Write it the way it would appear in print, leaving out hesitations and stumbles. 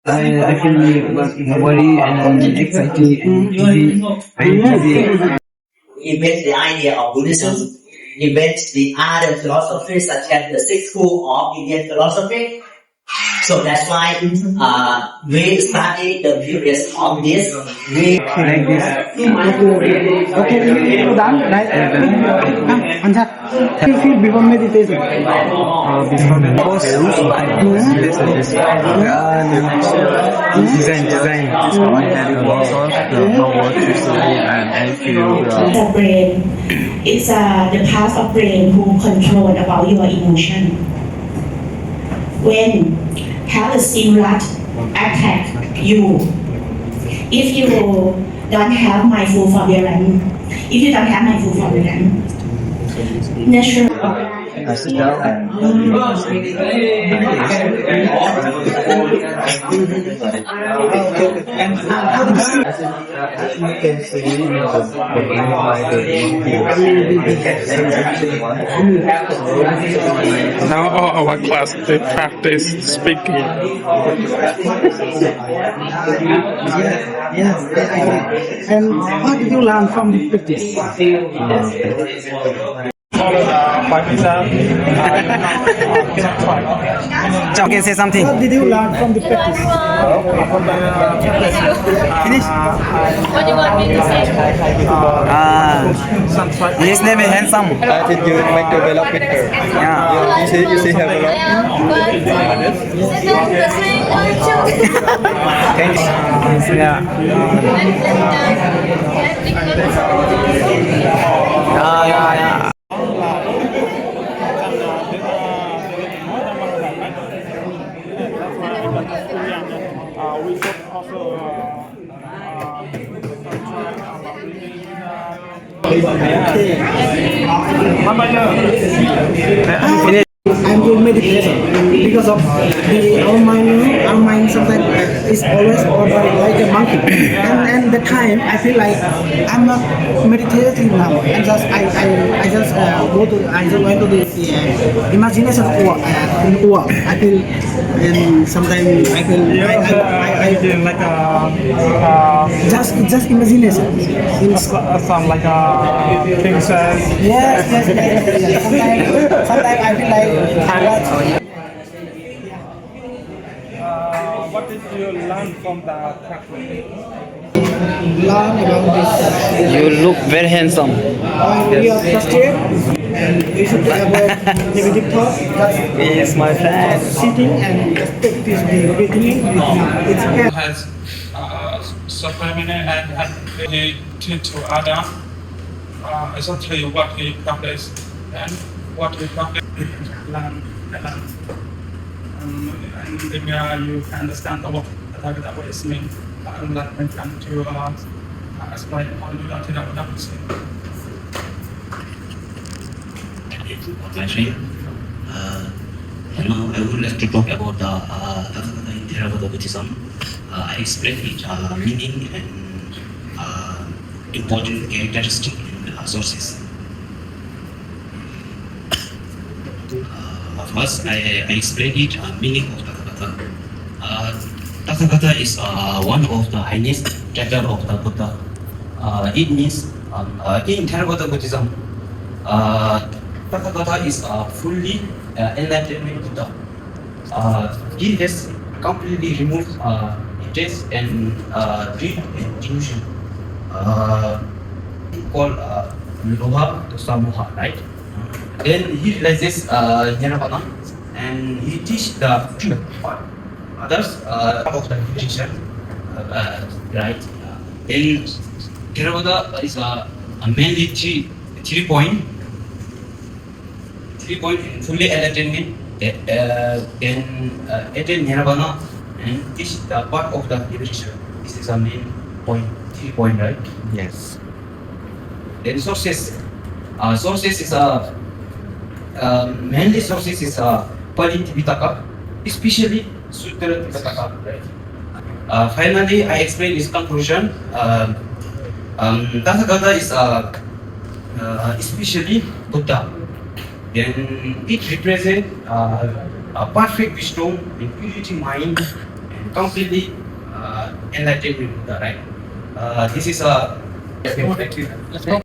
I feel very excited and very happy. Invent the idea of Buddhism, invent the other philosophies such as the sixth school of Indian philosophy. So that's why we study the various of this. We Like this. Okay, you done, right? Anshat, you feel before meditation? Before the post, design. And also the power to study and I feel The brain is the part of brain who control about your emotion. When have a stimulus attack you, if you don't have mindful forbearance, natural. I sit down and you can see Now all our class they practice speaking. Yes. And what did you learn from the practice? John can say something. What did you learn from the practice? Finish. What do you want me to say? His name is handsome. I think you make develop with her. Yeah. You see have a lot. Thank you. Yeah. Yeah. We should also Finish. I'm doing meditation because of our mind sometimes is always like a monkey, and the time I feel like I'm not meditating now. I just went to the imagination work. I feel, and sometimes I feel I feel like just imagination. some like princess. Yes. Sometimes I feel like What did you learn from the practice? learn about this. You look very handsome. When we are frustrated, we should avoid negative thoughts. Just He is my friend. sitting and just practice the breathing. It's okay. Has subliminal and related to other. I shall tell you what we practice and what we practice. Learn. And then you can understand what the is mean. And that when come to explain how you are to say. Now I would like to talk about the Tathagata in Theravada Buddhism. I explain it meaning and important characteristic in sources. First, I explain it meaning of Tathagata. Tathagata is one of the highest title of the Buddha. It means in Theravada Buddhism, Tathagata is fully enlightened Buddha. He has completely removed taste and dream and delusion. Called Loha Dosa Moha, right? Then he realizes Nirvana and he teaches the truth for others of the teacher, right? Then Theravada is mainly three point fully enlightenment, then attain Nirvana and teach the part of the liberation. This is a main point, 3 point, right? Yes. Then sources. Sources is mainly sources is Pali Tipitaka, especially Sutra Tipitaka, right? Finally, I explain this conclusion. Tathagata is especially Buddha. Then it represents a perfect wisdom and purity mind and completely enlightened with Buddha, right? This is a Let's go.